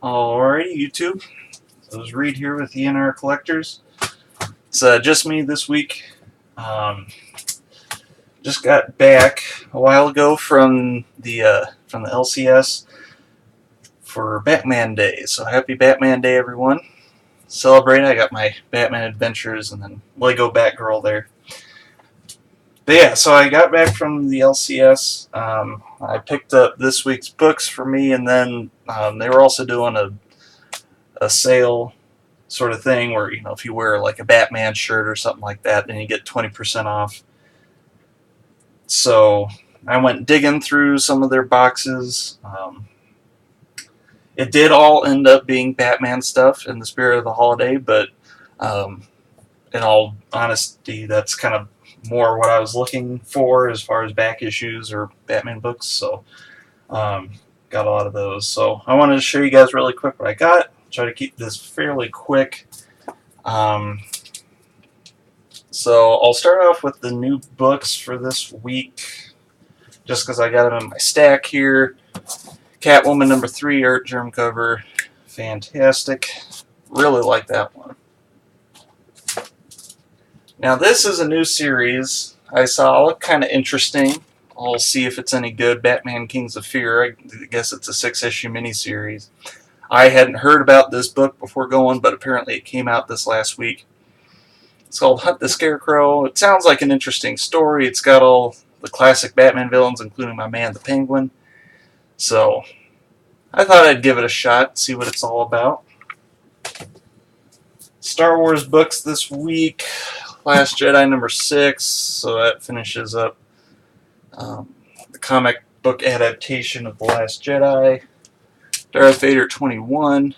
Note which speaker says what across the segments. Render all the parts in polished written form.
Speaker 1: Alrighty, YouTube. So it's Reed here with ENR Collectors. It's just me this week. Just got back a while ago from the LCS for Batman Day. So happy Batman Day, everyone! Celebrating. I got my Batman Adventures and then Lego Batgirl there. But yeah, so I got back from the LCS. I picked up this week's books for me, and then they were also doing a sale sort of thing where, you know, if you wear like a Batman shirt or something like that, then you get 20% off. So I went digging through some of their boxes. It did all end up being Batman stuff in the spirit of the holiday, but in all honesty, that's kind of more what I was looking for as far as back issues or Batman books. So got a lot of those. So I wanted to show you guys really quick what I got. Try to keep this fairly quick. So I'll start off with the new books for this week, just because I got them in my stack here. Catwoman #3 Artgerm cover, fantastic. Really like that one. Now this is a new series I saw. Look kind of interesting. I'll see if it's any good. Batman Kings of Fear. I guess it's a 6-issue miniseries. I hadn't heard about this book before going, but apparently it came out this last week. It's called Hunt the Scarecrow. It sounds like an interesting story. It's got all the classic Batman villains, including my man, the Penguin. So I thought I'd give it a shot, see what it's all about. Star Wars books this week. Last Jedi #6, so that finishes up the comic book adaptation of The Last Jedi. Darth Vader 21.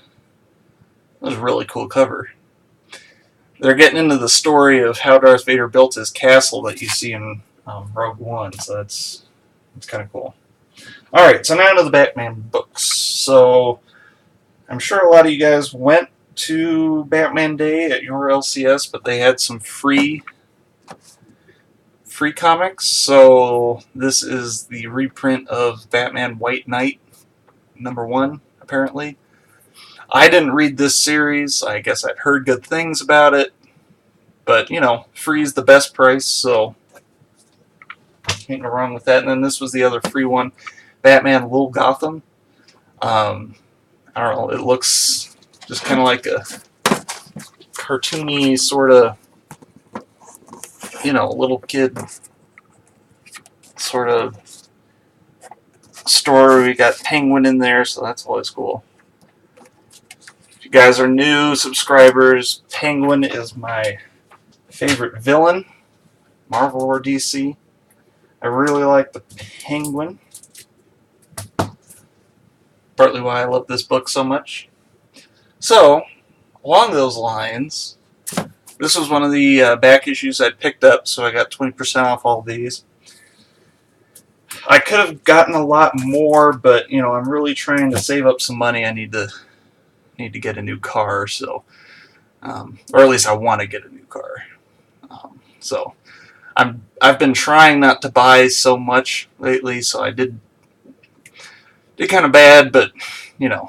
Speaker 1: That was a really cool cover. They're getting into the story of how Darth Vader built his castle that you see in Rogue One, so that's kind of cool. Alright, so now to the Batman books. So I'm sure a lot of you guys went to Batman Day at your LCS, but they had some free comics. So this is the reprint of Batman White Knight #1, apparently. I didn't read this series. I guess I'd heard good things about it, but you know, free is the best price, so can't go wrong with that. And then this was the other free one, Batman Little Gotham. I don't know, it looks just kind of like a cartoony sort of, you know, little kid sort of story. We got Penguin in there, so that's always cool. If you guys are new subscribers, Penguin is my favorite villain, Marvel or DC. I really like the Penguin. Partly why I love this book so much. So, along those lines, this was one of the back issues I picked up, so I got 20% off all these. I could have gotten a lot more, but you know, I'm really trying to save up some money. I need to get a new car, so or at least I want to get a new car. So I've been trying not to buy so much lately, so I did kind of bad, but you know,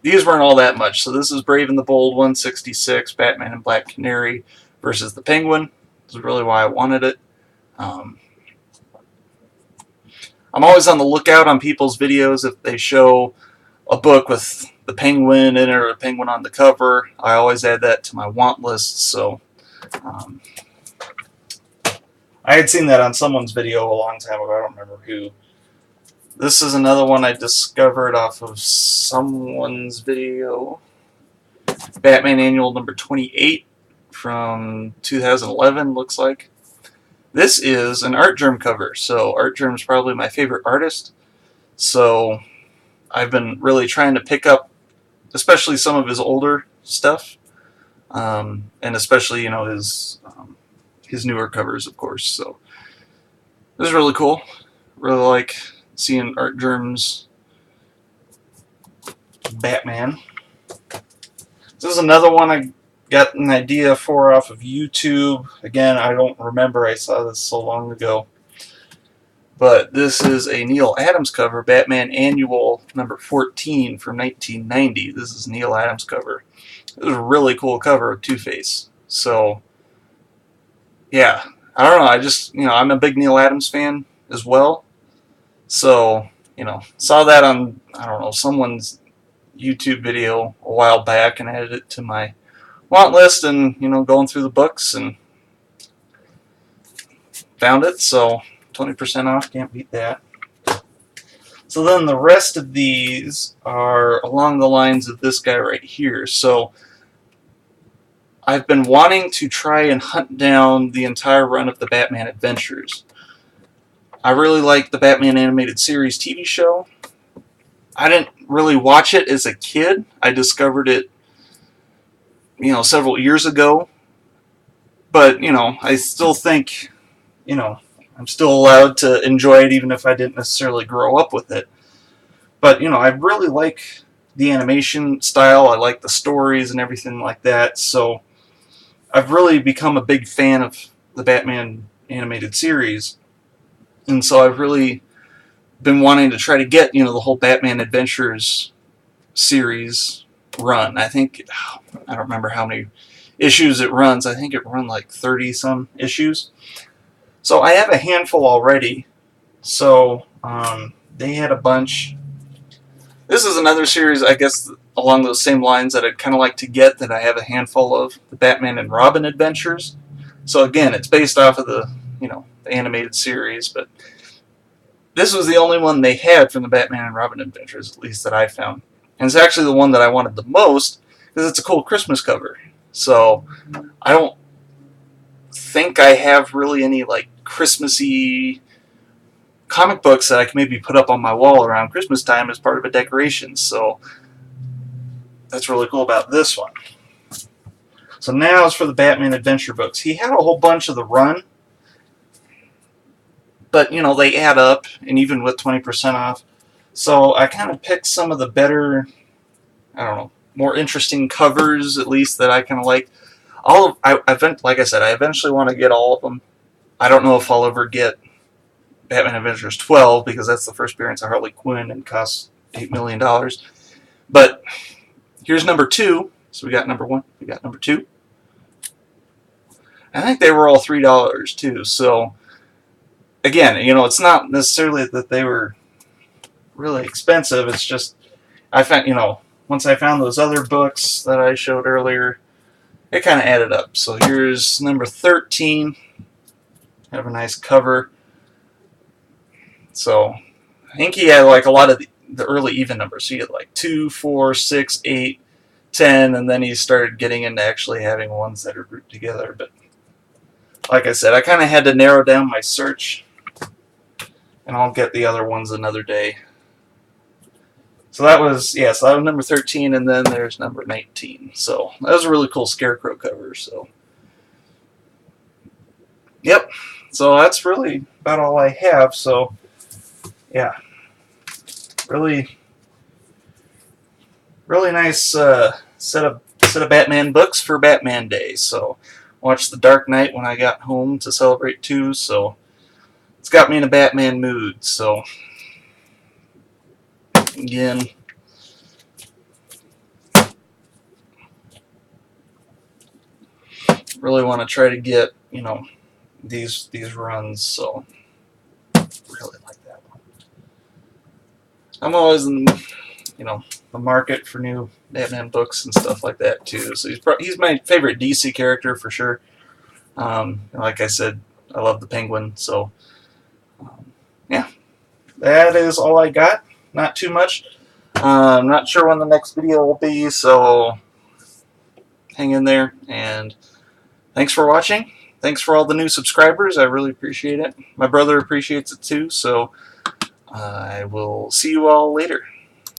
Speaker 1: these weren't all that much. So this is Brave and the Bold 166, Batman and Black Canary versus the Penguin. This is really why I wanted it. I'm always on the lookout on people's videos if they show a book with the Penguin in it or a Penguin on the cover. I always add that to my want list. So I had seen that on someone's video a long time ago. I don't remember who. This is another one I discovered off of someone's video. Batman Annual #28 from 2011, looks like. This is an Artgerm cover, so Artgerm's probably my favorite artist. So I've been really trying to pick up, especially some of his older stuff, and especially, you know, his newer covers, of course. So this is really cool. Really like seeing Artgerm's Batman. This is another one I got an idea for off of YouTube. Again, I don't remember. I saw this so long ago. But this is a Neal Adams cover, Batman Annual number 14 from 1990. This is Neal Adams cover. It was a really cool cover of Two-Face. So, yeah. I don't know. I just, I'm a big Neal Adams fan as well. So, saw that on, I don't know, someone's YouTube video a while back and added it to my want list and, going through the books and found it. So, 20% off, can't beat that. So then the rest of these are along the lines of this guy right here. So I've been wanting to try and hunt down the entire run of the Batman Adventures. I really like the Batman Animated Series TV show. I didn't really watch it as a kid. I discovered it, several years ago. But, I still think, I'm still allowed to enjoy it even if I didn't necessarily grow up with it. But, I really like the animation style. I like the stories and everything like that. So I've really become a big fan of the Batman animated series. And so I've really been wanting to try to get, the whole Batman Adventures series run. I think, I don't remember how many issues it runs. I think it run like 30-some issues. So I have a handful already. So they had a bunch. This is another series, I guess, along those same lines that I'd kind of like to get that I have a handful of, the Batman and Robin Adventures. So again, it's based off of the, the animated series, but this was the only one they had from the Batman and Robin Adventures, at least that I found. And it's actually the one that I wanted the most because it's a cool Christmas cover. So I don't think I have really any like Christmassy comic books that I can maybe put up on my wall around Christmas time as part of a decoration. So that's really cool about this one. So now it's for the Batman Adventure books. He had a whole bunch of the run, but they add up, and even with 20% off. So I kind of picked some of the better, I don't know, more interesting covers, at least, that I kind of like. Like I said, I eventually want to get all of them. I don't know if I'll ever get Batman Adventures 12, because that's the first appearance of Harley Quinn and costs $8 million. But here's number 2. So we got number 1, we got number 2. I think they were all $3 too. So again, it's not necessarily that they were really expensive. It's just I found, once I found those other books that I showed earlier, it kind of added up. So here's number 13. Have a nice cover. So I think he had like a lot of the early even numbers. So he had like 2, 4, 6, 8, 10, and then he started getting into actually having ones that are grouped together. But like I said, I kind of had to narrow down my search, and I'll get the other ones another day. So that was number 13, and then there's number 19. So that was a really cool Scarecrow cover. So, yep. So that's really about all I have. So, yeah. Really, really nice set of Batman books for Batman Day. So, watched The Dark Knight when I got home to celebrate too. So, it's got me in a Batman mood. So, again, really want to try to get, these runs. So, really like that one. I'm always in, the market for new Batman books and stuff like that too. So he's my favorite DC character for sure. Like I said, I love the Penguin. So, yeah, that is all I got. Not too much. I'm not sure when the next video will be, so hang in there. And thanks for watching. Thanks for all the new subscribers. I really appreciate it. My brother appreciates it too. So I will see you all later.